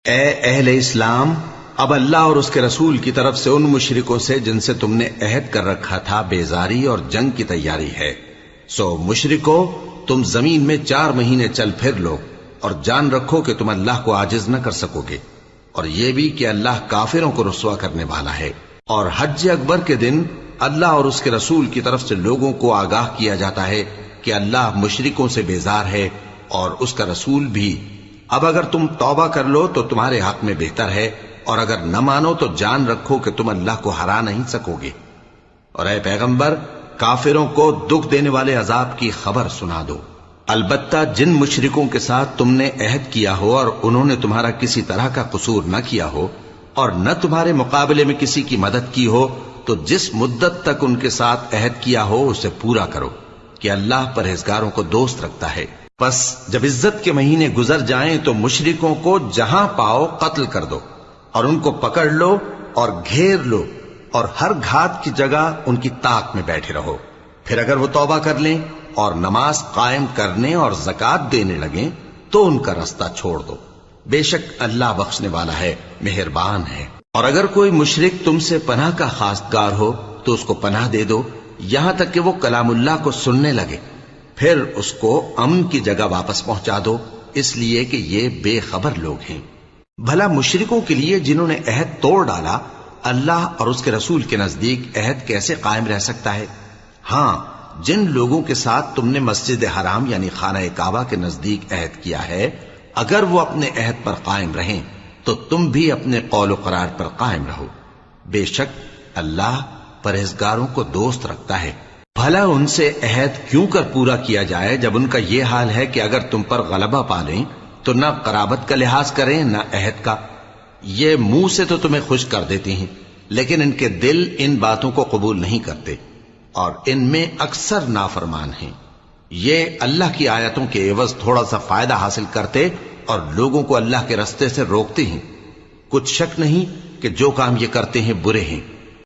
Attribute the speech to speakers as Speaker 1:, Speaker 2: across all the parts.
Speaker 1: اے اہل اسلام، اب اللہ اور اس کے رسول کی طرف سے ان مشرکوں سے جن سے تم نے عہد کر رکھا تھا بیزاری اور جنگ کی تیاری ہے۔ سو مشرکو، تم زمین میں 4 مہینے چل پھر لو اور جان رکھو کہ تم اللہ کو عاجز نہ کر سکو گے، اور یہ بھی کہ اللہ کافروں کو رسوا کرنے والا ہے۔ اور حج اکبر کے دن اللہ اور اس کے رسول کی طرف سے لوگوں کو آگاہ کیا جاتا ہے کہ اللہ مشرکوں سے بیزار ہے اور اس کا رسول بھی۔ اب اگر تم توبہ کر لو تو تمہارے حق میں بہتر ہے، اور اگر نہ مانو تو جان رکھو کہ تم اللہ کو ہرا نہیں سکو گے۔ اور اے پیغمبر، کافروں کو دکھ دینے والے عذاب کی خبر سنا دو۔ البتہ جن مشرکوں کے ساتھ تم نے عہد کیا ہو اور انہوں نے تمہارا کسی طرح کا قصور نہ کیا ہو اور نہ تمہارے مقابلے میں کسی کی مدد کی ہو، تو جس مدت تک ان کے ساتھ عہد کیا ہو اسے پورا کرو، کہ اللہ پرہیزگاروں کو دوست رکھتا ہے۔ پس جب عزت کے مہینے گزر جائیں تو مشرکوں کو جہاں پاؤ قتل کر دو، اور ان کو پکڑ لو اور گھیر لو، اور ہر گھات کی جگہ ان کی طاق میں بیٹھے رہو۔ پھر اگر وہ توبہ کر لیں اور نماز قائم کرنے اور زکوٰۃ دینے لگیں تو ان کا رستہ چھوڑ دو، بے شک اللہ بخشنے والا ہے، مہربان ہے۔ اور اگر کوئی مشرک تم سے پناہ کا خواستگار ہو تو اس کو پناہ دے دو، یہاں تک کہ وہ کلام اللہ کو سننے لگے، پھر اس کو امن کی جگہ واپس پہنچا دو، اس لیے کہ یہ بے خبر لوگ ہیں۔ بھلا مشرکوں کے لیے جنہوں نے عہد توڑ ڈالا، اللہ اور اس کے رسول کے نزدیک عہد کیسے قائم رہ سکتا ہے؟ ہاں، جن لوگوں کے ساتھ تم نے مسجد حرام یعنی خانہ کعبہ کے نزدیک عہد کیا ہے، اگر وہ اپنے عہد پر قائم رہیں تو تم بھی اپنے قول و قرار پر قائم رہو، بے شک اللہ پرہیزگاروں کو دوست رکھتا ہے۔ بھلا ان سے عہد کیوں کر پورا کیا جائے جب ان کا یہ حال ہے کہ اگر تم پر غلبہ پالیں تو نہ قرابت کا لحاظ کریں نہ عہد کا۔ یہ منہ سے تو تمہیں خوش کر دیتی ہیں، لیکن ان کے دل ان باتوں کو قبول نہیں کرتے، اور ان میں اکثر نافرمان ہیں۔ یہ اللہ کی آیتوں کے عوض تھوڑا سا فائدہ حاصل کرتے اور لوگوں کو اللہ کے رستے سے روکتے ہیں۔ کچھ شک نہیں کہ جو کام یہ کرتے ہیں برے ہیں۔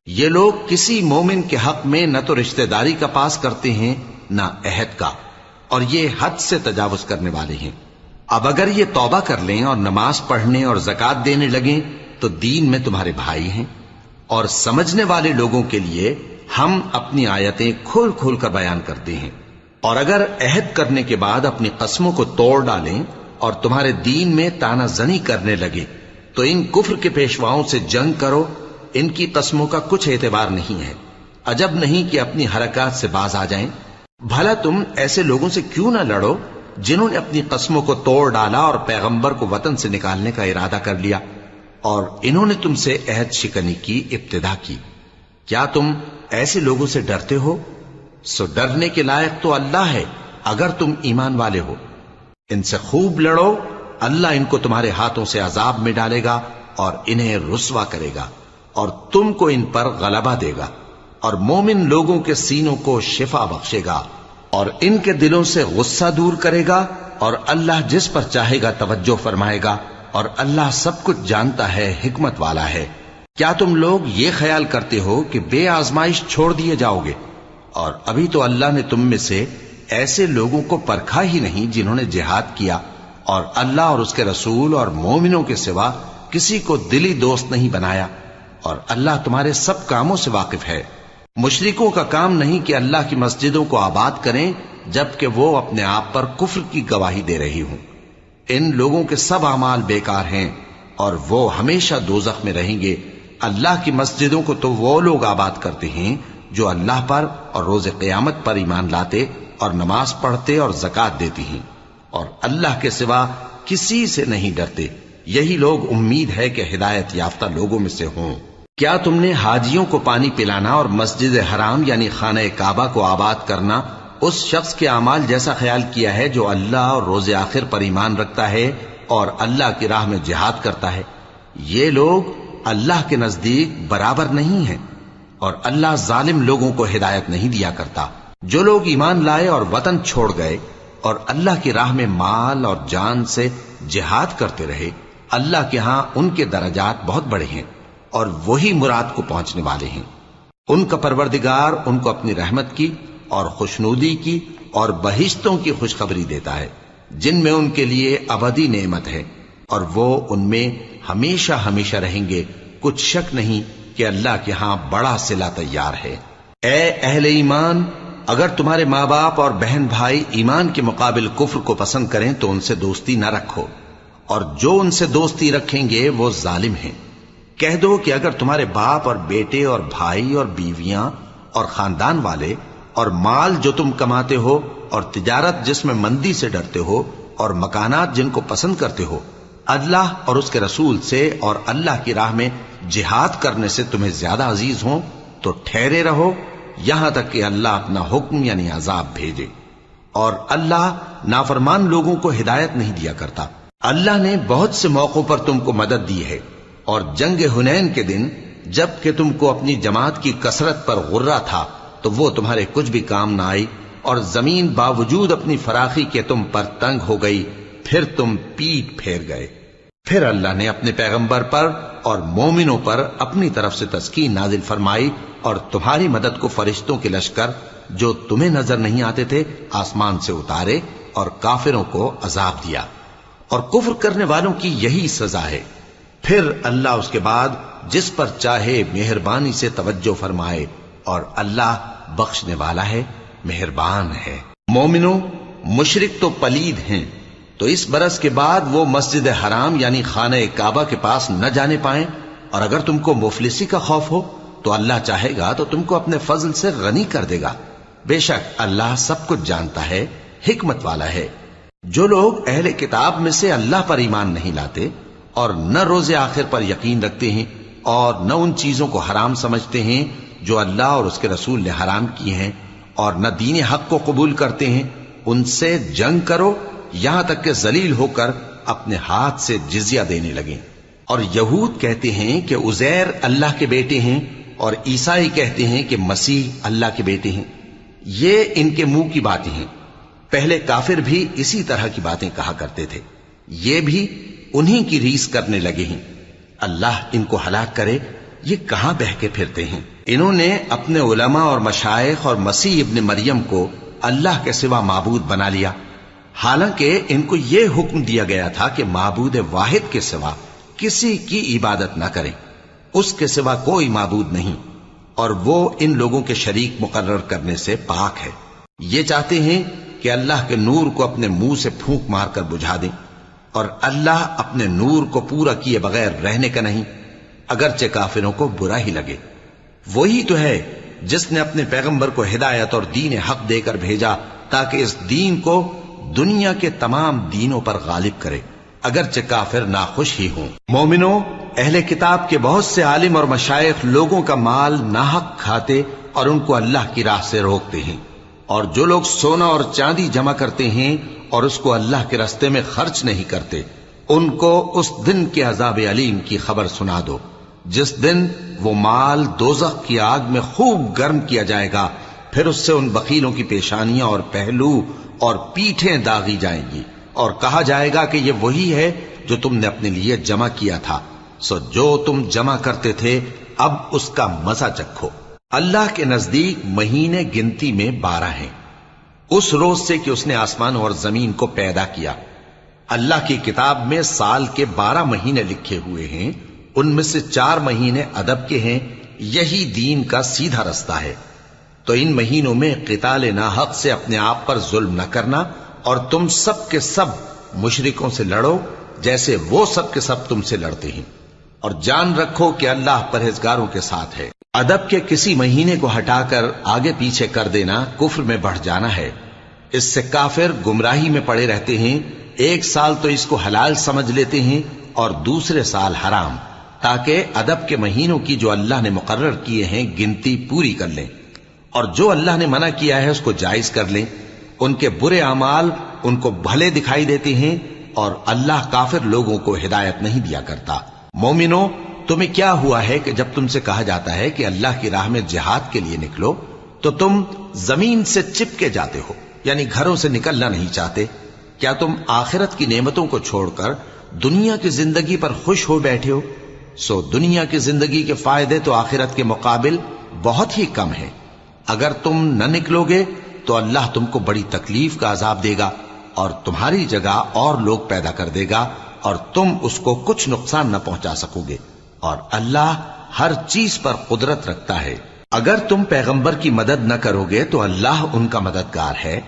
Speaker 1: یہ لوگ کسی مومن کے حق میں نہ تو رشتہ داری کا پاس کرتے ہیں نہ عہد کا، اور یہ حد سے تجاوز کرنے والے ہیں۔ اب اگر یہ توبہ کر لیں اور نماز پڑھنے اور زکوٰۃ دینے لگیں تو دین میں تمہارے بھائی ہیں، اور سمجھنے والے لوگوں کے لیے ہم اپنی آیتیں کھول کھول کر بیان کرتے ہیں۔ اور اگر عہد کرنے کے بعد اپنی قسموں کو توڑ ڈالیں اور تمہارے دین میں تانا زنی کرنے لگے تو ان کفر کے پیشواؤں سے جنگ کرو، ان کی قسموں کا کچھ اعتبار نہیں ہے، عجب نہیں کہ اپنی حرکات سے باز آ جائیں۔ بھلا تم ایسے لوگوں سے کیوں نہ لڑو جنہوں نے اپنی قسموں کو توڑ ڈالا اور پیغمبر کو وطن سے نکالنے کا ارادہ کر لیا، اور انہوں نے تم سے عہد شکنی کی ابتدا کی۔ کیا تم ایسے لوگوں سے ڈرتے ہو؟ سو ڈرنے کے لائق تو اللہ ہے اگر تم ایمان والے ہو۔ ان سے خوب لڑو، اللہ ان کو تمہارے ہاتھوں سے عذاب میں ڈالے گا اور انہیں رسوا کرے گا، اور تم کو ان پر غلبہ دے گا، اور مومن لوگوں کے سینوں کو شفا بخشے گا، اور ان کے دلوں سے غصہ دور کرے گا، اور اللہ جس پر چاہے گا توجہ فرمائے گا، اور اللہ سب کچھ جانتا ہے، حکمت والا ہے۔ کیا تم لوگ یہ خیال کرتے ہو کہ بے آزمائش چھوڑ دیے جاؤ گے؟ اور ابھی تو اللہ نے تم میں سے ایسے لوگوں کو پرکھا ہی نہیں جنہوں نے جہاد کیا، اور اللہ اور اس کے رسول اور مومنوں کے سوا کسی کو دلی دوست نہیں بنایا، اور اللہ تمہارے سب کاموں سے واقف ہے۔ مشرکوں کا کام نہیں کہ اللہ کی مسجدوں کو آباد کریں جبکہ وہ اپنے آپ پر کفر کی گواہی دے رہی ہوں۔ ان لوگوں کے سب اعمال بیکار ہیں اور وہ ہمیشہ دوزخ میں رہیں گے۔ اللہ کی مسجدوں کو تو وہ لوگ آباد کرتے ہیں جو اللہ پر اور روز قیامت پر ایمان لاتے اور نماز پڑھتے اور زکوٰۃ دیتی ہیں، اور اللہ کے سوا کسی سے نہیں ڈرتے۔ یہی لوگ امید ہے کہ ہدایت یافتہ لوگوں میں سے ہوں۔ کیا تم نے حاجیوں کو پانی پلانا اور مسجد حرام یعنی خانہ کعبہ کو آباد کرنا اس شخص کے اعمال جیسا خیال کیا ہے جو اللہ اور روز آخر پر ایمان رکھتا ہے اور اللہ کی راہ میں جہاد کرتا ہے؟ یہ لوگ اللہ کے نزدیک برابر نہیں ہیں، اور اللہ ظالم لوگوں کو ہدایت نہیں دیا کرتا۔ جو لوگ ایمان لائے اور وطن چھوڑ گئے اور اللہ کی راہ میں مال اور جان سے جہاد کرتے رہے، اللہ کے ہاں ان کے درجات بہت بڑے ہیں، اور وہی مراد کو پہنچنے والے ہیں۔ ان کا پروردگار ان کو اپنی رحمت کی اور خوشنودی کی اور بہشتوں کی خوشخبری دیتا ہے جن میں ان کے لیے ابدی نعمت ہے۔ اور وہ ان میں ہمیشہ ہمیشہ رہیں گے، کچھ شک نہیں کہ اللہ کے ہاں بڑا صلہ تیار ہے۔ اے اہل ایمان، اگر تمہارے ماں باپ اور بہن بھائی ایمان کے مقابل کفر کو پسند کریں تو ان سے دوستی نہ رکھو، اور جو ان سے دوستی رکھیں گے وہ ظالم ہیں۔ کہہ دو کہ اگر تمہارے باپ اور بیٹے اور بھائی اور بیویاں اور خاندان والے اور مال جو تم کماتے ہو اور تجارت جس میں مندی سے ڈرتے ہو اور مکانات جن کو پسند کرتے ہو اللہ اور اس کے رسول سے اور اللہ کی راہ میں جہاد کرنے سے تمہیں زیادہ عزیز ہوں تو ٹھہرے رہو یہاں تک کہ اللہ اپنا حکم یعنی عذاب بھیجے، اور اللہ نافرمان لوگوں کو ہدایت نہیں دیا کرتا۔ اللہ نے بہت سے موقعوں پر تم کو مدد دی ہے، اور جنگ حنین کے دن جب کہ تم کو اپنی جماعت کی کثرت پر غرہ تھا تو وہ تمہارے کچھ بھی کام نہ آئی، اور زمین باوجود اپنی فراخی کے تم پر تنگ ہو گئی، پھر تم پیٹ پھیر گئے۔ پھر اللہ نے اپنے پیغمبر پر اور مومنوں پر اپنی طرف سے تسکین نازل فرمائی، اور تمہاری مدد کو فرشتوں کے لشکر جو تمہیں نظر نہیں آتے تھے آسمان سے اتارے، اور کافروں کو عذاب دیا، اور کفر کرنے والوں کی یہی سزا ہے۔ پھر اللہ اس کے بعد جس پر چاہے مہربانی سے توجہ فرمائے، اور اللہ بخشنے والا ہے، مہربان ہے۔ مومنوں، مشرک تو پلید ہیں، تو اس برس کے بعد وہ مسجد حرام یعنی خانہ کعبہ کے پاس نہ جانے پائیں، اور اگر تم کو مفلسی کا خوف ہو تو اللہ چاہے گا تو تم کو اپنے فضل سے غنی کر دے گا، بے شک اللہ سب کچھ جانتا ہے، حکمت والا ہے۔ جو لوگ اہل کتاب میں سے اللہ پر ایمان نہیں لاتے اور نہ روز آخر پر یقین رکھتے ہیں اور نہ ان چیزوں کو حرام سمجھتے ہیں جو اللہ اور اس کے رسول نے حرام کی ہیں، اور نہ دین حق کو قبول کرتے ہیں، ان سے جنگ کرو یہاں تک کہ ذلیل ہو کر اپنے ہاتھ سے جزیہ دینے لگیں۔ اور یہود کہتے ہیں کہ عزیر اللہ کے بیٹے ہیں، اور عیسائی کہتے ہیں کہ مسیح اللہ کے بیٹے ہیں۔ یہ ان کے منہ کی باتیں ہیں، پہلے کافر بھی اسی طرح کی باتیں کہا کرتے تھے، یہ بھی انہی کی ریس کرنے لگے ہیں۔ اللہ ان کو ہلاک کرے، یہ کہاں بہہ کے پھرتے ہیں۔ انہوں نے اپنے علماء اور مشائخ اور مسیح ابن مریم کو اللہ کے سوا معبود بنا لیا، حالانکہ ان کو یہ حکم دیا گیا تھا کہ معبود واحد کے سوا کسی کی عبادت نہ کریں، اس کے سوا کوئی معبود نہیں، اور وہ ان لوگوں کے شریک مقرر کرنے سے پاک ہے۔ یہ چاہتے ہیں کہ اللہ کے نور کو اپنے منہ سے پھونک مار کر بجھا دیں، اور اللہ اپنے نور کو پورا کیے بغیر رہنے کا نہیں، اگرچہ کافروں کو برا ہی لگے۔ وہی تو ہے جس نے اپنے پیغمبر کو ہدایت اور دین حق دے کر بھیجا تاکہ اس دین کو دنیا کے تمام دینوں پر غالب کرے، اگرچہ کافر ناخوش ہی ہوں۔ مومنوں، اہل کتاب کے بہت سے عالم اور مشائخ لوگوں کا مال ناحق کھاتے اور ان کو اللہ کی راہ سے روکتے ہیں، اور جو لوگ سونا اور چاندی جمع کرتے ہیں اور اس کو اللہ کے راستے میں خرچ نہیں کرتے، ان کو اس دن کے عذاب علیم کی خبر سنا دو، جس دن وہ مال دوزخ کی آگ میں خوب گرم کیا جائے گا، پھر اس سے ان بخیلوں کی پیشانیاں اور پہلو اور پیٹھیں داغی جائیں گی، اور کہا جائے گا کہ یہ وہی ہے جو تم نے اپنے لیے جمع کیا تھا، سو جو تم جمع کرتے تھے اب اس کا مزہ چکھو۔ اللہ کے نزدیک مہینے گنتی میں 12 ہیں، اس روز سے کہ اس نے آسمان اور زمین کو پیدا کیا۔ اللہ کی کتاب میں سال کے 12 مہینے لکھے ہوئے ہیں، ان میں سے 4 مہینے ادب کے ہیں، یہی دین کا سیدھا رستہ ہے۔ تو ان مہینوں میں قتال ناحق سے اپنے آپ پر ظلم نہ کرنا، اور تم سب کے سب مشرکوں سے لڑو جیسے وہ سب کے سب تم سے لڑتے ہیں، اور جان رکھو کہ اللہ پرہیزگاروں کے ساتھ ہے۔ ادب کے کسی مہینے کو ہٹا کر آگے پیچھے کر دینا کفر میں بڑھ جانا ہے، اس سے کافر گمراہی میں پڑے رہتے ہیں۔ ایک سال تو اس کو حلال سمجھ لیتے ہیں اور دوسرے سال حرام، تاکہ ادب کے مہینوں کی جو اللہ نے مقرر کیے ہیں گنتی پوری کر لیں، اور جو اللہ نے منع کیا ہے اس کو جائز کر لیں۔ ان کے برے اعمال ان کو بھلے دکھائی دیتے ہیں، اور اللہ کافر لوگوں کو ہدایت نہیں دیا کرتا۔ مومنوں، تمہیں کیا ہوا ہے کہ جب تم سے کہا جاتا ہے کہ اللہ کی راہ میں جہاد کے لیے نکلو تو تم زمین سے چپکے جاتے ہو، یعنی گھروں سے نکلنا نہیں چاہتے؟ کیا تم آخرت کی نعمتوں کو چھوڑ کر دنیا کی زندگی پر خوش ہو بیٹھے ہو؟ سو دنیا کی زندگی کے فائدے تو آخرت کے مقابل بہت ہی کم ہیں۔ اگر تم نہ نکلو گے تو اللہ تم کو بڑی تکلیف کا عذاب دے گا، اور تمہاری جگہ اور لوگ پیدا کر دے گا، اور تم اس کو کچھ نقصان نہ پہنچا سکو گے، اور اللہ ہر چیز پر قدرت رکھتا ہے۔ اگر تم پیغمبر کی مدد نہ کرو گے تو اللہ ان کا مددگار ہے۔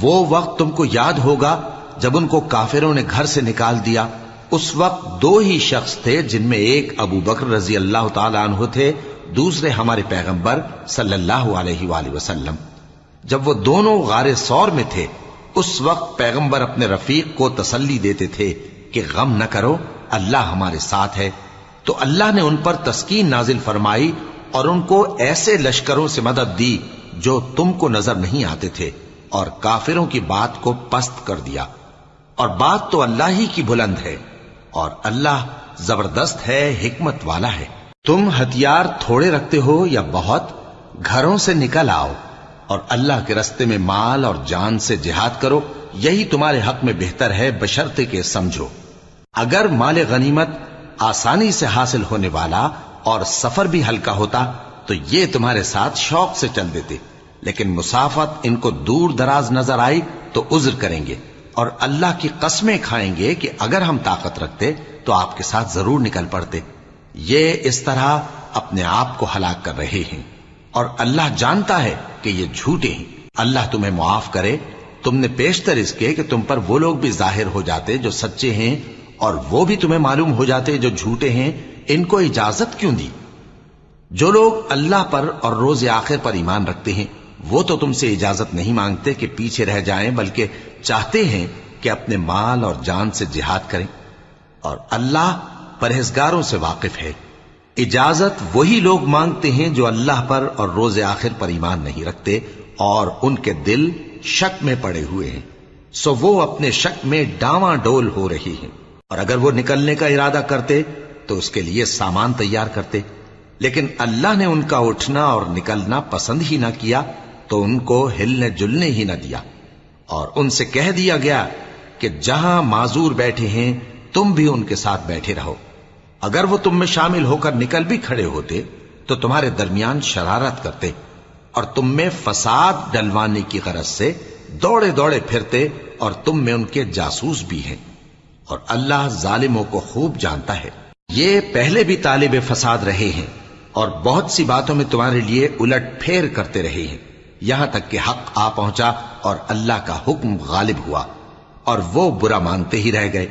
Speaker 1: وہ وقت تم کو یاد ہوگا جب ان کو کافروں نے گھر سے نکال دیا۔ اس وقت دو ہی شخص تھے، جن میں ایک ابو بکر رضی اللہ تعالی عنہ تھے، دوسرے ہمارے پیغمبر صلی اللہ علیہ وآلہ وسلم۔ جب وہ دونوں غار ثور میں تھے، اس وقت پیغمبر اپنے رفیق کو تسلی دیتے تھے کہ غم نہ کرو، اللہ ہمارے ساتھ ہے۔ تو اللہ نے ان پر تسکین نازل فرمائی اور ان کو ایسے لشکروں سے مدد دی جو تم کو نظر نہیں آتے تھے، اور کافروں کی بات کو پست کر دیا۔ اور بات تو اللہ ہی کی بلند ہے، اور اللہ زبردست ہے، حکمت والا ہے۔ تم ہتھیار تھوڑے رکھتے ہو یا بہت، گھروں سے نکل آؤ اور اللہ کے رستے میں مال اور جان سے جہاد کرو، یہی تمہارے حق میں بہتر ہے، بشرطے کہ سمجھو۔ اگر مال غنیمت آسانی سے حاصل ہونے والا اور سفر بھی ہلکا ہوتا تو یہ تمہارے ساتھ شوق سے چل دیتے، لیکن مسافت ان کو دور دراز نظر آئی تو عذر کریں گے، اور اللہ کی قسمیں کھائیں گے کہ اگر ہم طاقت رکھتے تو آپ کے ساتھ ضرور نکل پڑتے۔ یہ اس طرح اپنے آپ کو ہلاک کر رہے ہیں، اور اللہ جانتا ہے کہ یہ جھوٹے ہیں۔ اللہ تمہیں معاف کرے، تم نے پیشتر اس کے کہ تم پر وہ لوگ بھی ظاہر ہو جاتے جو سچے ہیں، اور وہ بھی تمہیں معلوم ہو جاتے جو جھوٹے ہیں۔ ان کو اجازت کیوں دی؟ جو لوگ اللہ پر اور روز آخر پر ایمان رکھتے ہیں وہ تو تم سے اجازت نہیں مانگتے کہ پیچھے رہ جائیں، بلکہ چاہتے ہیں کہ اپنے مال اور جان سے جہاد کریں، اور اللہ پرہیزگاروں سے واقف ہے۔ اجازت وہی لوگ مانگتے ہیں جو اللہ پر اور روز آخر پر ایمان نہیں رکھتے اور ان کے دل شک میں پڑے ہوئے ہیں، سو وہ اپنے شک میں ڈاواں ڈول ہو رہی ہیں۔ اور اگر وہ نکلنے کا ارادہ کرتے تو اس کے لیے سامان تیار کرتے، لیکن اللہ نے ان کا اٹھنا اور نکلنا پسند ہی نہ کیا تو ان کو ہلنے جلنے ہی نہ دیا، اور ان سے کہہ دیا گیا کہ جہاں معذور بیٹھے ہیں تم بھی ان کے ساتھ بیٹھے رہو۔ اگر وہ تم میں شامل ہو کر نکل بھی کھڑے ہوتے تو تمہارے درمیان شرارت کرتے اور تم میں فساد ڈلوانے کی غرض سے دوڑے دوڑے پھرتے، اور تم میں ان کے جاسوس بھی ہیں، اور اللہ ظالموں کو خوب جانتا ہے۔ یہ پہلے بھی طالب فساد رہے ہیں اور بہت سی باتوں میں تمہارے لیے الٹ پھیر کرتے رہے ہیں، یہاں تک کہ حق آ پہنچا اور اللہ کا حکم غالب ہوا، اور وہ برا مانتے ہی رہ گئے۔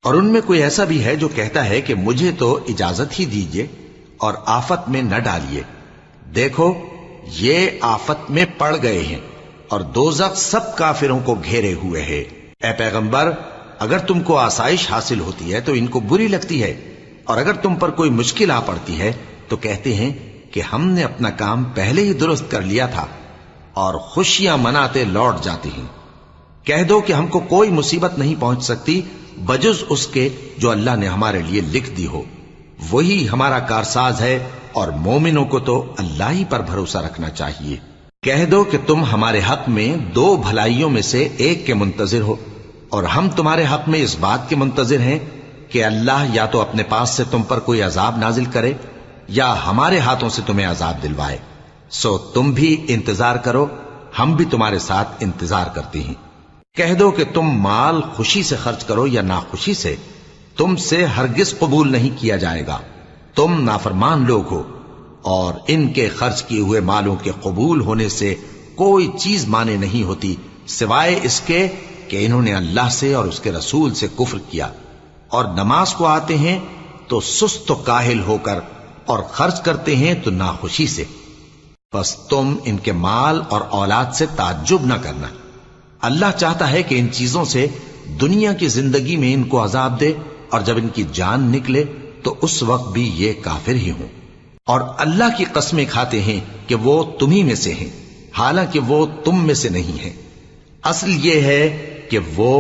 Speaker 1: اور ان میں کوئی ایسا بھی ہے جو کہتا ہے کہ مجھے تو اجازت ہی دیجئے اور آفت میں نہ ڈالیے۔ دیکھو یہ آفت میں پڑ گئے ہیں، اور دوزخ سب کافروں کو گھیرے ہوئے ہے۔ اے پیغمبر، اگر تم کو آسائش حاصل ہوتی ہے تو ان کو بری لگتی ہے، اور اگر تم پر کوئی مشکل آ پڑتی ہے تو کہتے ہیں کہ ہم نے اپنا کام پہلے ہی درست کر لیا تھا، اور خوشیاں مناتے لوٹ جاتی ہیں۔ کہہ دو کہ ہم کو کوئی مصیبت نہیں پہنچ سکتی بجز اس کے جو اللہ نے ہمارے لیے لکھ دی ہو، وہی ہمارا کارساز ہے، اور مومنوں کو تو اللہ ہی پر بھروسہ رکھنا چاہیے۔ کہہ دو کہ تم ہمارے حق میں دو بھلائیوں میں سے ایک کے منتظر ہو، اور ہم تمہارے حق میں اس بات کے منتظر ہیں کہ اللہ یا تو اپنے پاس سے تم پر کوئی عذاب نازل کرے یا ہمارے ہاتھوں سے تمہیں عذاب دلوائے، سو تم بھی انتظار کرو، ہم بھی تمہارے ساتھ انتظار کرتے ہیں۔ کہہ دو کہ تم مال خوشی سے خرچ کرو یا ناخوشی سے، تم سے ہرگز قبول نہیں کیا جائے گا، تم نافرمان لوگ ہو، اور ان کے خرچ کیے ہوئے مالوں کے قبول ہونے سے کوئی چیز مانے نہیں ہوتی سوائے اس کے کہ انہوں نے اللہ سے اور اس کے رسول سے کفر کیا، اور نماز کو آتے ہیں تو سست و کاہل ہو کر، اور خرچ کرتے ہیں تو ناخوشی سے۔ بس تم ان کے مال اور اولاد سے تعجب نہ کرنا، اللہ چاہتا ہے کہ ان چیزوں سے دنیا کی زندگی میں ان کو عذاب دے، اور جب ان کی جان نکلے تو اس وقت بھی یہ کافر ہی ہوں، اور اللہ کی قسمیں کھاتے ہیں کہ وہ تمہیں میں سے ہیں، حالانکہ وہ تم میں سے نہیں ہیں۔ اصل یہ ہے کہ وہ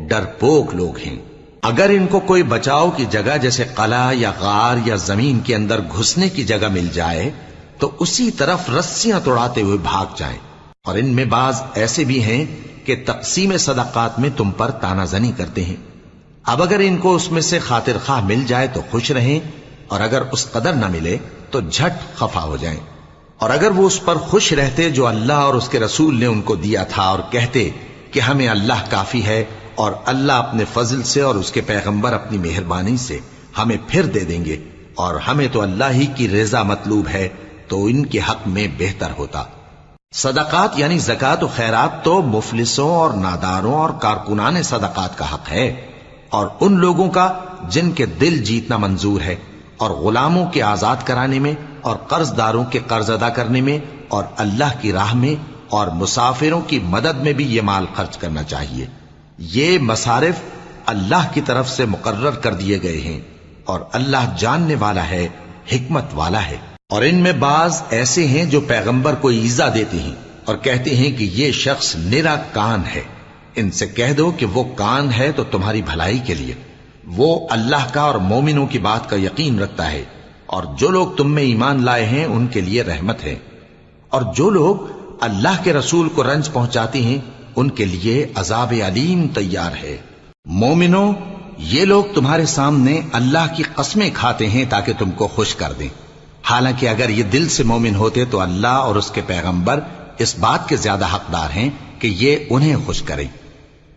Speaker 1: ڈرپوک لوگ ہیں۔ اگر ان کو کوئی بچاؤ کی جگہ جیسے قلعہ یا غار یا زمین کے اندر گھسنے کی جگہ مل جائے تو اسی طرف رسیاں توڑاتے ہوئے بھاگ جائیں، اور ان میں بعض ایسے بھی ہیں کہ تقسیم صدقات میں تم پر تانا زنی کرتے ہیں۔ اب اگر ان کو اس میں سے خاطر خواہ مل جائے تو خوش رہیں، اور اگر اس قدر نہ ملے تو جھٹ خفا ہو جائیں۔ اور اگر وہ اس پر خوش رہتے جو اللہ اور اس کے رسول نے ان کو دیا تھا، اور کہتے کہ ہمیں اللہ کافی ہے اور اللہ اپنے فضل سے اور اس کے پیغمبر اپنی مہربانی سے ہمیں پھر دے دیں گے، اور ہمیں تو اللہ ہی کی رضا مطلوب ہے، تو ان کے حق میں بہتر ہوتا۔ صدقات یعنی زکوٰۃ و خیرات تو مفلسوں اور ناداروں اور کارکنان صدقات کا حق ہے، اور ان لوگوں کا جن کے دل جیتنا منظور ہے، اور غلاموں کے آزاد کرانے میں، اور قرض داروں کے قرض ادا کرنے میں، اور اللہ کی راہ میں اور مسافروں کی مدد میں بھی یہ مال خرچ کرنا چاہیے۔ یہ مصارف اللہ کی طرف سے مقرر کر دیے گئے ہیں، اور اللہ جاننے والا ہے، حکمت والا ہے۔ اور ان میں بعض ایسے ہیں جو پیغمبر کو ایذا دیتے ہیں اور کہتے ہیں کہ یہ شخص نرا کان ہے۔ ان سے کہہ دو کہ وہ کان ہے تو تمہاری بھلائی کے لیے، وہ اللہ کا اور مومنوں کی بات کا یقین رکھتا ہے، اور جو لوگ تم میں ایمان لائے ہیں ان کے لیے رحمت ہے، اور جو لوگ اللہ کے رسول کو رنج پہنچاتے ہیں ان کے لیے عذاب علیم تیار ہے۔ مومنوں، یہ لوگ تمہارے سامنے اللہ کی قسمیں کھاتے ہیں تاکہ تم کو خوش کر دیں، حالانکہ اگر یہ دل سے مومن ہوتے تو اللہ اور اس کے پیغمبر اس بات کے زیادہ حقدار ہیں کہ یہ انہیں خوش کریں۔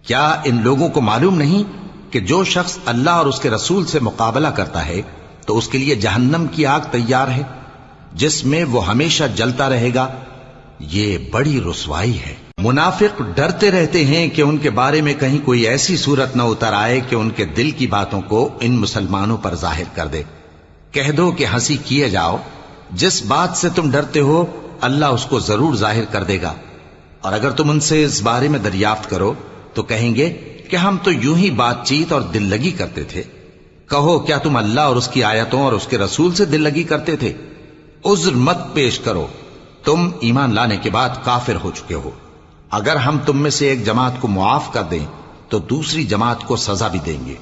Speaker 1: کیا ان لوگوں کو معلوم نہیں کہ جو شخص اللہ اور اس کے رسول سے مقابلہ کرتا ہے تو اس کے لیے جہنم کی آگ تیار ہے، جس میں وہ ہمیشہ جلتا رہے گا؟ یہ بڑی رسوائی ہے۔ منافق ڈرتے رہتے ہیں کہ ان کے بارے میں کہیں کوئی ایسی صورت نہ اتر آئے کہ ان کے دل کی باتوں کو ان مسلمانوں پر ظاہر کر دے۔ کہہ دو کہ ہنسی کیے جاؤ، جس بات سے تم ڈرتے ہو اللہ اس کو ضرور ظاہر کر دے گا، اور اگر تم ان سے اس بارے میں دریافت کرو تو کہیں گے کہ ہم تو یوں ہی بات چیت اور دل لگی کرتے تھے۔ کہو کیا تم اللہ اور اس کی آیتوں اور اس کے رسول سے دل لگی کرتے تھے؟ عذر مت پیش کرو، تم ایمان لانے کے بعد کافر ہو چکے ہو۔ اگر ہم تم میں سے ایک جماعت کو معاف کر دیں تو دوسری جماعت کو سزا بھی دیں گے،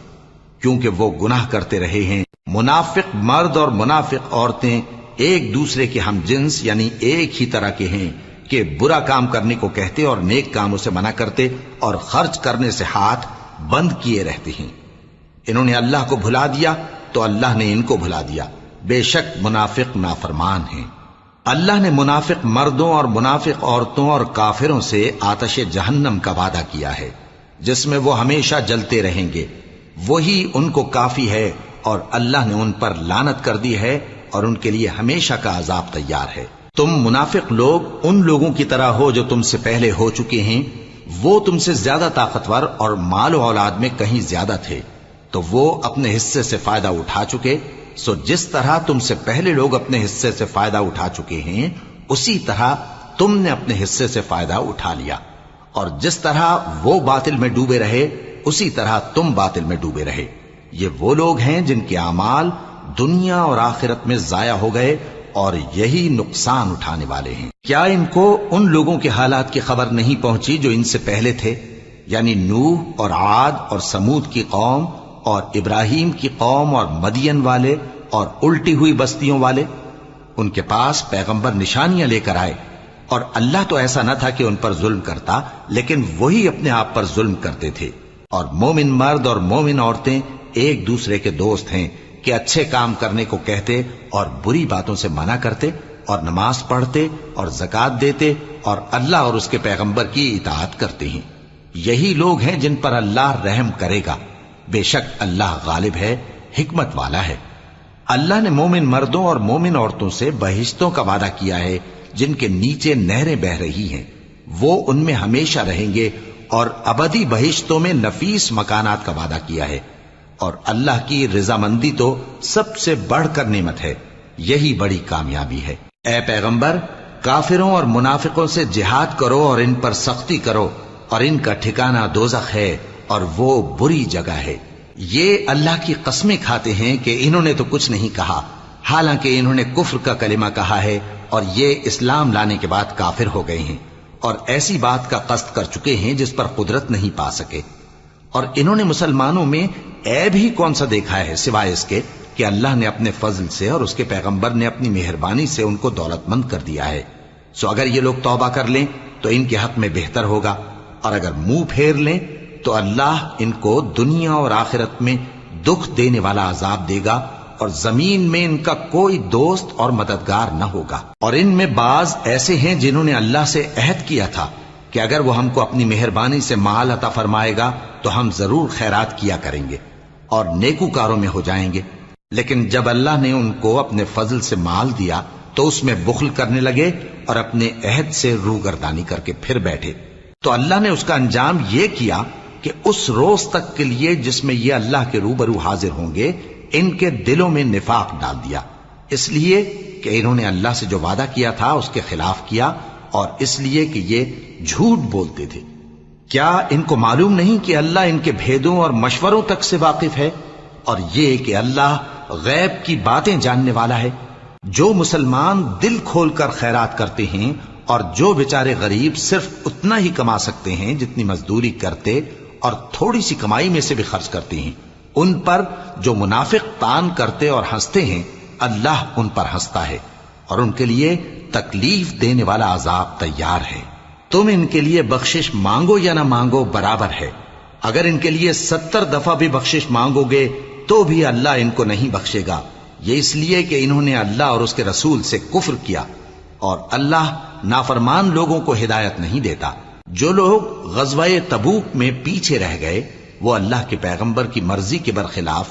Speaker 1: کیونکہ وہ گناہ کرتے رہے ہیں۔ منافق مرد اور منافق عورتیں ایک دوسرے کے ہم جنس یعنی ایک ہی طرح کے ہیں کہ برا کام کرنے کو کہتے اور نیک کاموں سے منع کرتے اور خرچ کرنے سے ہاتھ بند کیے رہتے ہیں۔ انہوں نے اللہ کو بھلا دیا تو اللہ نے ان کو بھلا دیا، بے شک منافق نافرمان ہیں۔ اللہ نے منافق مردوں اور منافق عورتوں اور کافروں سے آتش جہنم کا وعدہ کیا ہے، جس میں وہ ہمیشہ جلتے رہیں گے، وہی ان کو کافی ہے، اور اللہ نے ان پر لعنت کر دی ہے اور ان کے لیے ہمیشہ کا عذاب تیار ہے۔ تم منافق لوگ ان لوگوں کی طرح ہو جو تم سے پہلے ہو چکے ہیں، وہ تم سے زیادہ طاقتور اور مال و اولاد میں کہیں زیادہ تھے، تو وہ اپنے حصے سے فائدہ اٹھا چکے، سو جس طرح تم سے پہلے لوگ اپنے حصے سے فائدہ اٹھا چکے ہیں اسی طرح تم نے اپنے حصے سے فائدہ اٹھا لیا، اور جس طرح وہ باطل میں ڈوبے رہے اسی طرح تم باطل میں ڈوبے رہے۔ یہ وہ لوگ ہیں جن کے اعمال دنیا اور آخرت میں ضائع ہو گئے اور یہی نقصان اٹھانے والے ہیں۔ کیا ان کو ان لوگوں کے حالات کی خبر نہیں پہنچی جو ان سے پہلے تھے، یعنی نوح اور عاد اور سمود کی قوم اور ابراہیم کی قوم اور مدین والے اور الٹی ہوئی بستیوں والے؟ ان کے پاس پیغمبر نشانیاں لے کر آئے، اور اللہ تو ایسا نہ تھا کہ ان پر ظلم کرتا، لیکن وہی اپنے آپ پر ظلم کرتے تھے۔ اور مومن مرد اور مومن عورتیں ایک دوسرے کے دوست ہیں کہ اچھے کام کرنے کو کہتے اور بری باتوں سے منع کرتے، اور نماز پڑھتے اور زکوٰۃ دیتے اور اللہ اور اس کے پیغمبر کی اطاعت کرتے ہیں۔ یہی لوگ ہیں جن پر اللہ رحم کرے گا، بے شک اللہ غالب ہے، حکمت والا ہے۔ اللہ نے مومن مردوں اور مومن عورتوں سے بہشتوں کا وعدہ کیا ہے جن کے نیچے نہریں بہ رہی ہیں، وہ ان میں ہمیشہ رہیں گے، اور ابدی بہشتوں میں نفیس مکانات کا وعدہ کیا ہے۔ اور اللہ کی رضامندی تو سب سے بڑھ کر نعمت ہے، یہی بڑی کامیابی ہے۔ اے پیغمبر، کافروں اور منافقوں سے جہاد کرو اور ان پر سختی کرو، اور ان کا ٹھکانہ دوزخ ہے اور وہ بری جگہ ہے۔ یہ اللہ کی قسمیں کھاتے ہیں کہ انہوں نے تو کچھ نہیں کہا، حالانکہ انہوں نے کفر کا کلمہ کہا ہے اور یہ اسلام لانے کے بعد کافر ہو گئے ہیں، اور ایسی بات کا قصد کر چکے ہیں جس پر قدرت نہیں پا سکے۔ اور انہوں نے مسلمانوں میں عیب ہی کون سا دیکھا ہے سوائے اس کے کہ اللہ نے اپنے فضل سے اور اس کے پیغمبر نے اپنی مہربانی سے ان کو دولت مند کر دیا ہے۔ سو اگر یہ لوگ توبہ کر لیں تو ان کے حق میں بہتر ہوگا، اور اگر منہ پھیر لیں تو اللہ ان کو دنیا اور آخرت میں دکھ دینے والا عذاب دے گا، اور زمین میں ان کا کوئی دوست اور مددگار نہ ہوگا۔ اور ان میں بعض ایسے ہیں جنہوں نے اللہ سے عہد کیا تھا کہ اگر وہ ہم کو اپنی مہربانی سے مال عطا فرمائے گا تو ہم ضرور خیرات کیا کریں گے اور نیکوکاروں میں ہو جائیں گے۔ لیکن جب اللہ نے ان کو اپنے فضل سے مال دیا تو اس میں بخل کرنے لگے اور اپنے عہد سے روگردانی کر کے پھر بیٹھے، تو اللہ نے اس کا انجام یہ کیا کہ اس روز تک کے لیے جس میں یہ اللہ کے روبرو حاضر ہوں گے ان کے دلوں میں نفاق ڈال دیا، اس لیے کہ انہوں نے اللہ سے جو وعدہ کیا تھا اس کے خلاف کیا، اور اس لیے کہ یہ جھوٹ بولتے تھے۔ کیا ان کو معلوم نہیں کہ اللہ ان کے بھیدوں اور مشوروں تک سے واقف ہے، اور یہ کہ اللہ غیب کی باتیں جاننے والا ہے؟ جو مسلمان دل کھول کر خیرات کرتے ہیں اور جو بیچارے غریب صرف اتنا ہی کما سکتے ہیں جتنی مزدوری کرتے اور تھوڑی سی کمائی میں سے بھی خرچ کرتے ہیں، ان پر جو منافق تان کرتے اور ہنستے ہیں اللہ ان پر ہنستا ہے اور ان کے لیے تکلیف دینے والا عذاب تیار ہے۔ تم ان کے لیے بخشش مانگو یا نہ مانگو برابر ہے، اگر ان کے لیے 70 دفعہ بھی بخشش مانگو گے تو بھی اللہ ان کو نہیں بخشے گا، یہ اس لیے کہ انہوں نے اللہ اور اس کے رسول سے کفر کیا، اور اللہ نافرمان لوگوں کو ہدایت نہیں دیتا۔ جو لوگ غزوہ تبوک میں پیچھے رہ گئے وہ اللہ کے پیغمبر کی مرضی کے برخلاف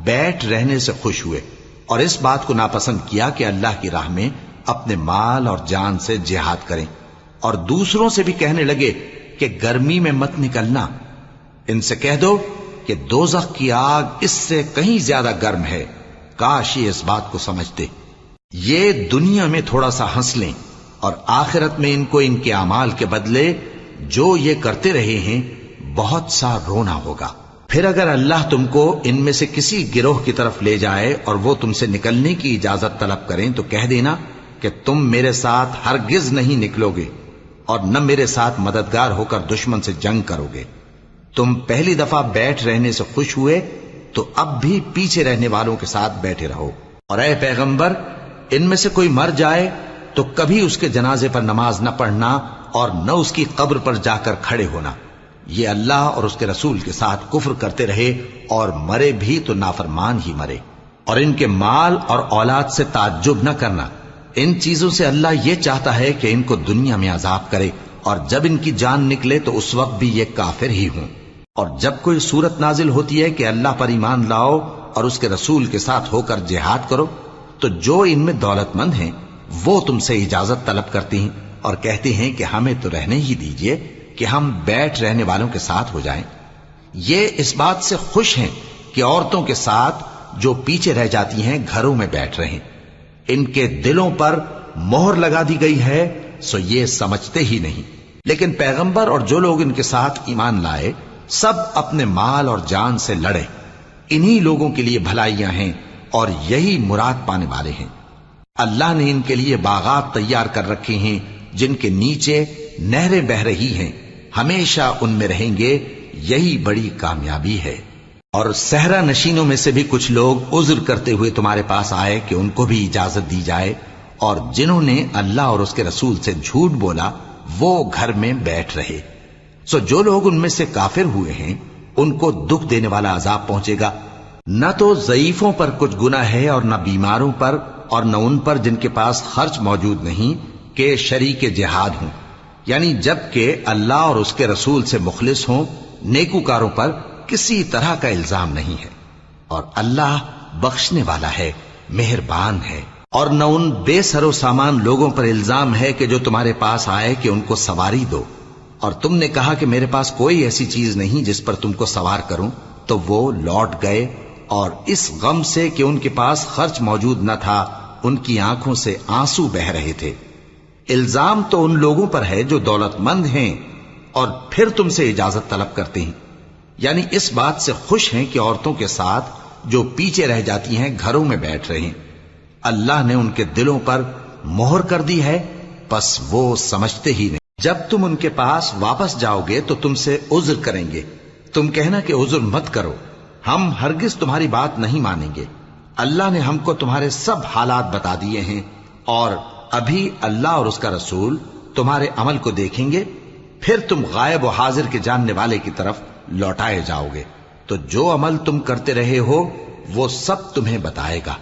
Speaker 1: بیٹھ رہنے سے خوش ہوئے اور اس بات کو ناپسند کیا کہ اللہ کی راہ میں اپنے مال اور جان سے جہاد کریں، اور دوسروں سے بھی کہنے لگے کہ گرمی میں مت نکلنا، ان سے کہہ دو کہ دوزخ کی آگ اس سے کہیں زیادہ گرم ہے، کاش یہ اس بات کو سمجھتے۔ یہ دنیا میں تھوڑا سا ہنس لیں اور آخرت میں ان کو ان کے اعمال کے بدلے جو یہ کرتے رہے ہیں بہت سا رونا ہوگا۔ پھر اگر اللہ تم کو ان میں سے کسی گروہ کی طرف لے جائے اور وہ تم سے نکلنے کی اجازت طلب کریں تو کہہ دینا کہ تم میرے ساتھ ہرگز نہیں نکلو گے اور نہ میرے ساتھ مددگار ہو کر دشمن سے جنگ کرو گے۔ تم پہلی دفعہ بیٹھ رہنے سے خوش ہوئے تو اب بھی پیچھے رہنے والوں کے ساتھ بیٹھے رہو، اور اے پیغمبر ان میں سے کوئی مر جائے تو کبھی اس کے جنازے پر نماز نہ پڑھنا اور نہ اس کی قبر پر جا کر کھڑے ہونا، یہ اللہ اور اس کے رسول کے ساتھ کفر کرتے رہے اور مرے بھی تو نافرمان ہی مرے۔ اور ان کے مال اور اولاد سے تعجب نہ کرنا، ان چیزوں سے اللہ یہ چاہتا ہے کہ ان کو دنیا میں عذاب کرے اور جب ان کی جان نکلے تو اس وقت بھی یہ کافر ہی ہوں۔ اور جب کوئی صورت نازل ہوتی ہے کہ اللہ پر ایمان لاؤ اور اس کے رسول کے ساتھ ہو کر جہاد کرو تو جو ان میں دولت مند ہیں وہ تم سے اجازت طلب کرتی ہیں اور کہتے ہیں کہ ہمیں تو رہنے ہی دیجئے کہ ہم بیٹھ رہنے والوں کے ساتھ ہو جائیں۔ یہ اس بات سے خوش ہیں کہ عورتوں کے ساتھ جو پیچھے رہ جاتی ہیں گھروں میں بیٹھ رہیں، ان کے دلوں پر مہر لگا دی گئی ہے سو یہ سمجھتے ہی نہیں۔ لیکن پیغمبر اور جو لوگ ان کے ساتھ ایمان لائے سب اپنے مال اور جان سے لڑے، انہی لوگوں کے لیے بھلائیاں ہیں اور یہی مراد پانے والے ہیں۔ اللہ نے ان کے لیے باغات تیار کر رکھے ہیں جن کے نیچے نہریں بہ رہی ہیں، ہمیشہ ان میں رہیں گے، یہی بڑی کامیابی ہے۔ اور صحرا نشینوں میں سے بھی کچھ لوگ عذر کرتے ہوئے تمہارے پاس آئے کہ ان کو بھی اجازت دی جائے، اور جنہوں نے اللہ اور اس کے رسول سے جھوٹ بولا وہ گھر میں بیٹھ رہے۔ سو جو لوگ ان میں سے کافر ہوئے ہیں ان کو دکھ دینے والا عذاب پہنچے گا، نہ تو ضعیفوں پر کچھ گناہ ہے اور نہ بیماروں پر اور نہ ان پر جن کے پاس خرچ موجود نہیں کہ شریک جہاد ہوں، یعنی جب کہ اللہ اور اس کے رسول سے مخلص ہوں، نیکوکاروں پر کسی طرح کا الزام نہیں ہے، اور اللہ بخشنے والا ہے، مہربان ہے۔ اور نہ ان بے سر و سامان لوگوں پر الزام ہے کہ جو تمہارے پاس آئے کہ ان کو سواری دو، اور تم نے کہا کہ میرے پاس کوئی ایسی چیز نہیں جس پر تم کو سوار کروں، تو وہ لوٹ گئے اور اس غم سے کہ ان کے پاس خرچ موجود نہ تھا ان کی آنکھوں سے آنسو بہ رہے تھے۔ الزام تو ان لوگوں پر ہے جو دولت مند ہیں اور پھر تم سے اجازت طلب کرتے ہیں، یعنی اس بات سے خوش ہیں کہ عورتوں کے ساتھ جو پیچھے رہ جاتی ہیں گھروں میں بیٹھ رہے ہیں۔ اللہ نے ان کے دلوں پر مہر کر دی ہے پس وہ سمجھتے ہی نہیں۔ جب تم ان کے پاس واپس جاؤ گے تو تم سے عذر کریں گے، تم کہنا کہ عذر مت کرو، ہم ہرگز تمہاری بات نہیں مانیں گے۔ اللہ نے ہم کو تمہارے سب حالات بتا دیے ہیں، اور ابھی اللہ اور اس کا رسول تمہارے عمل کو دیکھیں گے، پھر تم غائب و حاضر کے جاننے والے کی طرف لوٹائے جاؤ گے، تو جو عمل تم کرتے رہے ہو وہ سب تمہیں بتائے گا۔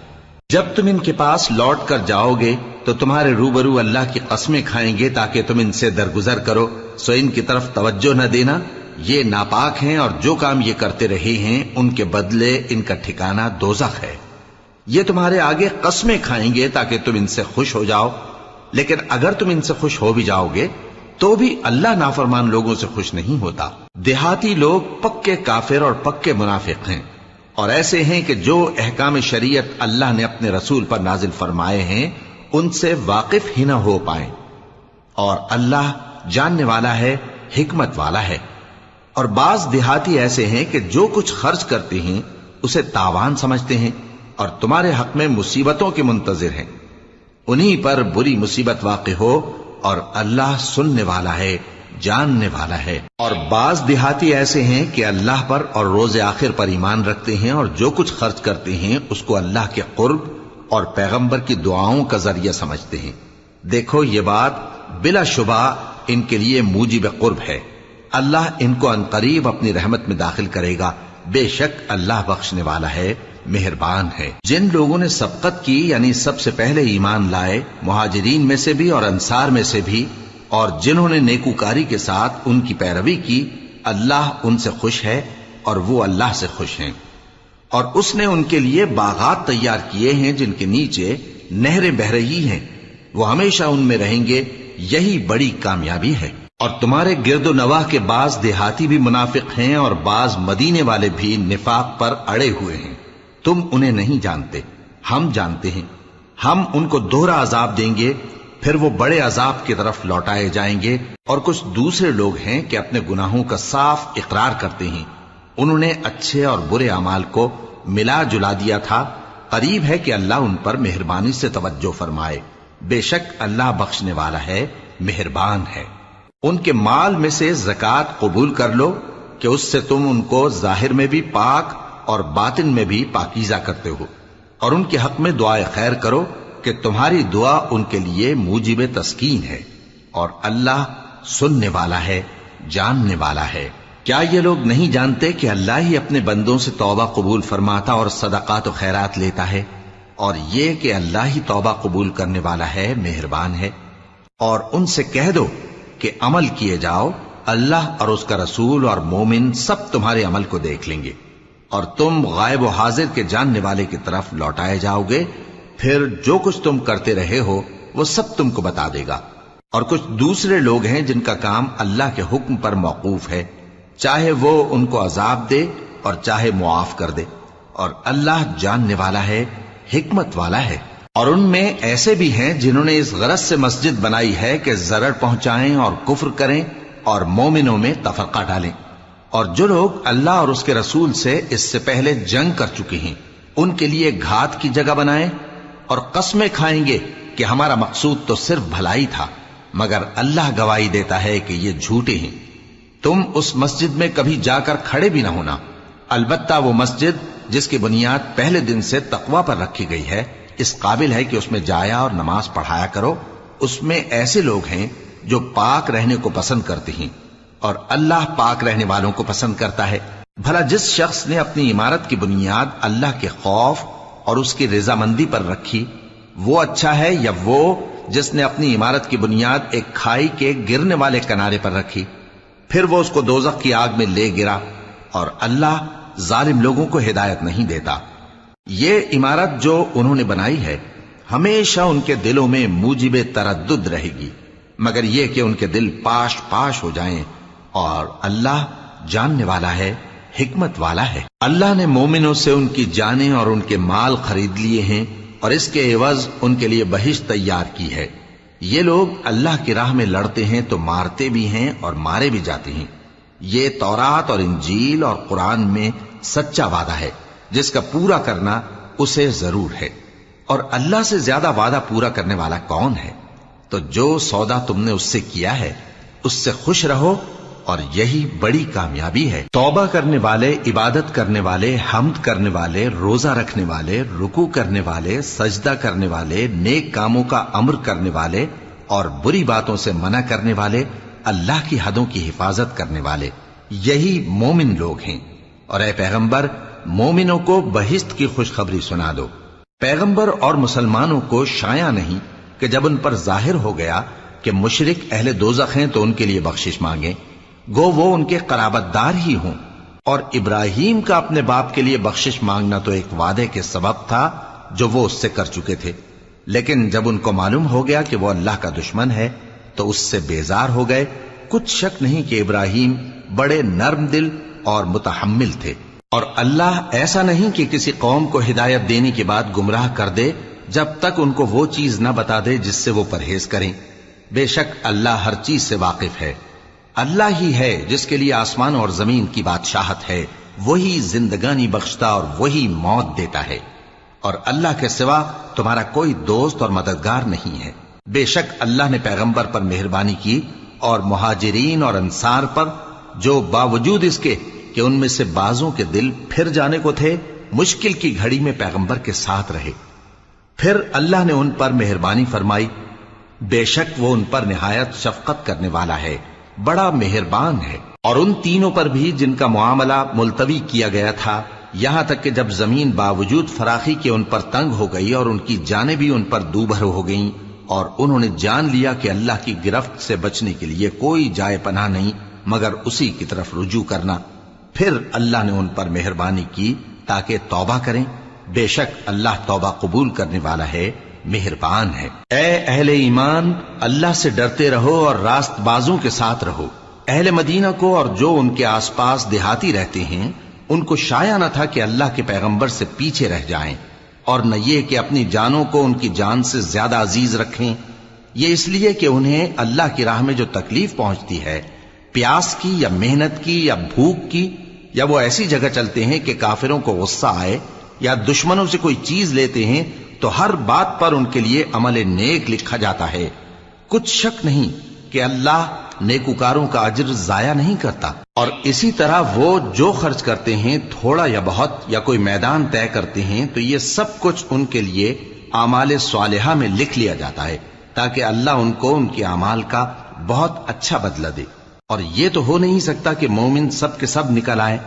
Speaker 1: جب تم ان کے پاس لوٹ کر جاؤ گے تو تمہارے روبرو اللہ کی قسمیں کھائیں گے تاکہ تم ان سے درگزر کرو، سو ان کی طرف توجہ نہ دینا یہ ناپاک ہیں اور جو کام یہ کرتے رہے ہیں ان کے بدلے ان کا ٹھکانہ دوزخ ہے۔ یہ تمہارے آگے قسمیں کھائیں گے تاکہ تم ان سے خوش ہو جاؤ، لیکن اگر تم ان سے خوش ہو بھی جاؤ گے تو بھی اللہ نافرمان لوگوں سے خوش نہیں ہوتا۔ دیہاتی لوگ پکے کافر اور پکے منافق ہیں، اور ایسے ہیں کہ جو احکام شریعت اللہ نے اپنے رسول پر نازل فرمائے ہیں ان سے واقف ہی نہ ہو پائیں، اور اللہ جاننے والا ہے، حکمت والا ہے۔ اور بعض دیہاتی ایسے ہیں کہ جو کچھ خرچ کرتے ہیں اسے تاوان سمجھتے ہیں اور تمہارے حق میں مصیبتوں کے منتظر ہیں، انہی پر بری مصیبت واقع ہو، اور اللہ سننے والا ہے، جاننے والا ہے۔ اور بعض دیہاتی ایسے ہیں کہ اللہ پر اور روز آخر پر ایمان رکھتے ہیں اور جو کچھ خرچ کرتے ہیں اس کو اللہ کے قرب اور پیغمبر کی دعاؤں کا ذریعہ سمجھتے ہیں۔ دیکھو یہ بات بلا شبہ ان کے لیے موجب قرب ہے، اللہ ان کو عنقریب اپنی رحمت میں داخل کرے گا، بے شک اللہ بخشنے والا ہے، مہربان ہے۔ جن لوگوں نے سبقت کی یعنی سب سے پہلے ایمان لائے، مہاجرین میں سے بھی اور انصار میں سے بھی، اور جنہوں نے نیکوکاری کے ساتھ ان کی پیروی کی، اللہ ان سے خوش ہے اور وہ اللہ سے خوش ہیں۔ اور اس نے ان کے لیے باغات تیار کیے ہیں جن کے نیچے نہریں بہہ رہی ہیں، وہ ہمیشہ ان میں رہیں گے، یہی بڑی کامیابی ہے۔ اور تمہارے گرد و نواح کے بعض دیہاتی بھی منافق ہیں اور بعض مدینے والے بھی نفاق پر اڑے ہوئے ہیں، تم انہیں نہیں جانتے، ہم جانتے ہیں۔ ہم ان کو دوہرا عذاب دیں گے، پھر وہ بڑے عذاب کی طرف لوٹائے جائیں گے۔ اور کچھ دوسرے لوگ ہیں کہ اپنے گناہوں کا صاف اقرار کرتے ہیں، انہوں نے اچھے اور برے اعمال کو ملا جلا دیا تھا، قریب ہے کہ اللہ ان پر مہربانی سے توجہ فرمائے، بے شک اللہ بخشنے والا ہے، مہربان ہے۔ ان کے مال میں سے زکوٰۃ قبول کر لو کہ اس سے تم ان کو ظاہر میں بھی پاک اور باطن میں بھی پاکیزہ کرتے ہو، اور ان کے حق میں دعائے خیر کرو کہ تمہاری دعا ان کے لیے موجب تسکین ہے، اور اللہ سننے والا ہے، جاننے والا ہے۔ کیا یہ لوگ نہیں جانتے کہ اللہ ہی اپنے بندوں سے توبہ قبول فرماتا اور صدقات و خیرات لیتا ہے، اور یہ کہ اللہ ہی توبہ قبول کرنے والا ہے، مہربان ہے۔ اور ان سے کہہ دو کہ عمل کیے جاؤ، اللہ اور اس کا رسول اور مومن سب تمہارے عمل کو دیکھ لیں گے، اور تم غائب و حاضر کے جاننے والے کی طرف لوٹائے جاؤ گے، پھر جو کچھ تم کرتے رہے ہو وہ سب تم کو بتا دے گا۔ اور کچھ دوسرے لوگ ہیں جن کا کام اللہ کے حکم پر موقوف ہے، چاہے وہ ان کو عذاب دے اور چاہے معاف کر دے، اور اللہ جاننے والا ہے، حکمت والا ہے۔ اور ان میں ایسے بھی ہیں جنہوں نے اس غرض سے مسجد بنائی ہے کہ ضرر پہنچائیں اور کفر کریں اور مومنوں میں تفرقہ ڈالیں، اور جو لوگ اللہ اور اس کے رسول سے اس سے پہلے جنگ کر چکے ہیں ان کے لیے گھات کی جگہ بنائیں، اور قسمیں کھائیں گے کہ ہمارا مقصود تو صرف بھلائی تھا، مگر اللہ گواہی دیتا ہے کہ یہ جھوٹے ہیں۔ تم اس مسجد میں کبھی جا کر کھڑے بھی نہ ہونا، البتہ وہ مسجد جس کی بنیاد پہلے دن سے تقوی پر رکھی گئی ہے اس قابل ہے کہ اس میں جایا اور نماز پڑھایا کرو۔ اس میں ایسے لوگ ہیں جو پاک رہنے کو پسند کرتے ہیں، اور اللہ پاک رہنے والوں کو پسند کرتا ہے۔ بھلا جس شخص نے اپنی عمارت کی بنیاد اللہ کے خوف اور اس کی رضامندی پر رکھی، وہ اچھا ہے یا وہ جس نے اپنی عمارت کی بنیاد ایک کھائی کے گرنے والے کنارے پر رکھی، پھر وہ اس کو دوزخ کی آگ میں لے گرا، اور اللہ ظالم لوگوں کو ہدایت نہیں دیتا۔ یہ عمارت جو انہوں نے بنائی ہے ہمیشہ ان کے دلوں میں موجب تردد رہے گی، مگر یہ کہ ان کے دل پاش پاش ہو جائیں، اور اللہ جاننے والا ہے، حکمت والا ہے۔ اللہ نے مومنوں سے ان کی جانیں اور ان کے مال خرید لیے ہیں، اور اس کے عوض ان کے لیے بہشت تیار کی ہے۔ یہ لوگ اللہ کی راہ میں لڑتے ہیں تو مارتے بھی ہیں اور مارے بھی جاتے ہیں۔ یہ تورات اور انجیل اور قرآن میں سچا وعدہ ہے جس کا پورا کرنا اسے ضرور ہے، اور اللہ سے زیادہ وعدہ پورا کرنے والا کون ہے؟ تو جو سودا تم نے اس سے کیا ہے اس سے خوش رہو، اور یہی بڑی کامیابی ہے۔ توبہ کرنے والے، عبادت کرنے والے، حمد کرنے والے، روزہ رکھنے والے، رکوع کرنے والے، سجدہ کرنے والے، نیک کاموں کا امر کرنے والے اور بری باتوں سے منع کرنے والے، اللہ کی حدوں کی حفاظت کرنے والے، یہی مومن لوگ ہیں۔ اور اے پیغمبر، مومنوں کو بہشت کی خوشخبری سنا دو۔ پیغمبر اور مسلمانوں کو شایع نہیں کہ جب ان پر ظاہر ہو گیا کہ مشرک اہل دوزخ ہیں تو ان کے لیے بخشش مانگیں، گو وہ ان کے قرابت دار ہی ہوں۔ اور ابراہیم کا اپنے باپ کے لیے بخشش مانگنا تو ایک وعدے کے سبب تھا جو وہ اس سے کر چکے تھے، لیکن جب ان کو معلوم ہو گیا کہ وہ اللہ کا دشمن ہے تو اس سے بیزار ہو گئے۔ کچھ شک نہیں کہ ابراہیم بڑے نرم دل اور متحمل تھے، اور اللہ ایسا نہیں کہ کسی قوم کو ہدایت دینے کے بعد گمراہ کر دے جب تک ان کو وہ چیز نہ بتا دے جس سے وہ پرہیز کریں۔ بے شک اللہ ہر چیز سے واقف ہے۔ اللہ ہی ہے جس کے لیے آسمان اور زمین کی بادشاہت ہے، وہی زندگانی بخشتا اور وہی موت دیتا ہے، اور اللہ کے سوا تمہارا کوئی دوست اور مددگار نہیں ہے۔ بے شک اللہ نے پیغمبر پر مہربانی کی اور مہاجرین اور انصار پر، جو باوجود اس کے کہ ان میں سے بعضوں کے دل پھر جانے کو تھے، مشکل کی گھڑی میں پیغمبر کے ساتھ رہے۔ پھر اللہ نے ان پر مہربانی فرمائی، بے شک وہ ان پر نہایت شفقت کرنے والا ہے، بڑا مہربان ہے۔ اور ان تینوں پر بھی جن کا معاملہ ملتوی کیا گیا تھا، یہاں تک کہ جب زمین باوجود فراخی کے ان پر تنگ ہو گئی اور ان کی جانیں بھی ان پر دوبھر ہو گئیں، اور انہوں نے جان لیا کہ اللہ کی گرفت سے بچنے کے لیے کوئی جائے پناہ نہیں مگر اسی کی طرف رجوع کرنا، پھر اللہ نے ان پر مہربانی کی تاکہ توبہ کریں۔ بے شک اللہ توبہ قبول کرنے والا ہے، مہربان ہے۔ اے اہل ایمان، اللہ سے ڈرتے رہو اور راست بازوں کے ساتھ رہو۔ اہل مدینہ کو اور جو ان کے آس پاس دیہاتی رہتے ہیں، ان کو شایع نہ تھا کہ اللہ کے پیغمبر سے پیچھے رہ جائیں، اور نہ یہ کہ اپنی جانوں کو ان کی جان سے زیادہ عزیز رکھیں۔ یہ اس لیے کہ انہیں اللہ کی راہ میں جو تکلیف پہنچتی ہے، پیاس کی یا محنت کی یا بھوک کی، یا وہ ایسی جگہ چلتے ہیں کہ کافروں کو غصہ آئے، یا دشمنوں سے کوئی چیز لیتے ہیں، تو ہر بات پر ان کے لیے عمل نیک لکھا جاتا ہے۔ کچھ شک نہیں کہ اللہ نیکوکاروں کا اجر ضائع نہیں کرتا۔ اور اسی طرح وہ جو خرچ کرتے ہیں، تھوڑا یا بہت، یا کوئی میدان طے کرتے ہیں، تو یہ سب کچھ ان کے لیے اعمال صالحہ میں لکھ لیا جاتا ہے، تاکہ اللہ ان کو ان کے اعمال کا بہت اچھا بدلہ دے۔ اور یہ تو ہو نہیں سکتا کہ مومن سب کے سب نکل آئے،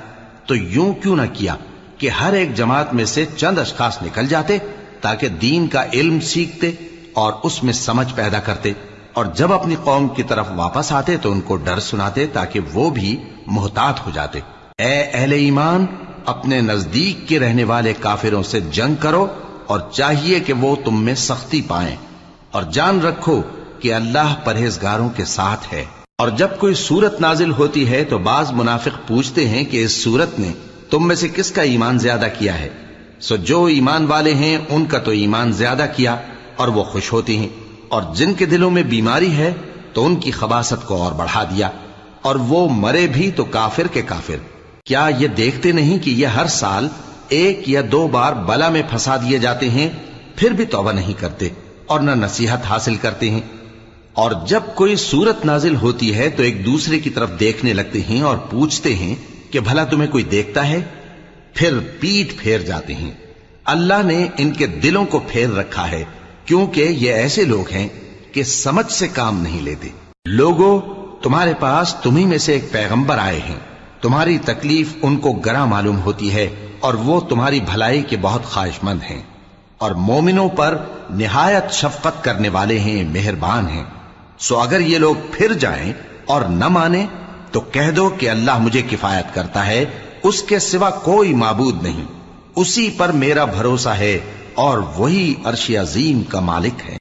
Speaker 1: تو یوں کیوں نہ کیا کہ ہر ایک جماعت میں سے چند اشخاص نکل جاتے تاکہ دین کا علم سیکھتے اور اس میں سمجھ پیدا کرتے، اور جب اپنی قوم کی طرف واپس آتے تو ان کو ڈر سناتے تاکہ وہ بھی محتاط ہو جاتے۔ اے اہل ایمان، اپنے نزدیک کے رہنے والے کافروں سے جنگ کرو، اور چاہیے کہ وہ تم میں سختی پائیں، اور جان رکھو کہ اللہ پرہیزگاروں کے ساتھ ہے۔ اور جب کوئی سورت نازل ہوتی ہے تو بعض منافق پوچھتے ہیں کہ اس سورت نے تم میں سے کس کا ایمان زیادہ کیا ہے؟ سو جو ایمان والے ہیں ان کا تو ایمان زیادہ کیا، اور وہ خوش ہوتے ہیں، اور جن کے دلوں میں بیماری ہے تو ان کی خباثت کو اور بڑھا دیا، اور وہ مرے بھی تو کافر کے کافر۔ کیا یہ دیکھتے نہیں کہ یہ ہر سال 1 یا 2 بار بلا میں پھنسا دیے جاتے ہیں، پھر بھی توبہ نہیں کرتے اور نہ نصیحت حاصل کرتے ہیں؟ اور جب کوئی سورت نازل ہوتی ہے تو ایک دوسرے کی طرف دیکھنے لگتے ہیں اور پوچھتے ہیں کہ بھلا تمہیں کوئی دیکھتا ہے؟ پھر پیٹ پھیر جاتے ہیں۔ اللہ نے ان کے دلوں کو پھیر رکھا ہے، کیونکہ یہ ایسے لوگ ہیں کہ سمجھ سے کام نہیں لیتے۔ لوگو، تمہارے پاس تمہیں میں سے ایک پیغمبر آئے ہیں، تمہاری تکلیف ان کو گراں معلوم ہوتی ہے، اور وہ تمہاری بھلائی کے بہت خواہش مند ہیں، اور مومنوں پر نہایت شفقت کرنے والے ہیں، مہربان ہیں۔ سو اگر یہ لوگ پھر جائیں اور نہ مانیں تو کہہ دو کہ اللہ مجھے کفایت کرتا ہے، اس کے سوا کوئی معبود نہیں، اسی پر میرا بھروسہ ہے، اور وہی عرش عظیم کا مالک ہے۔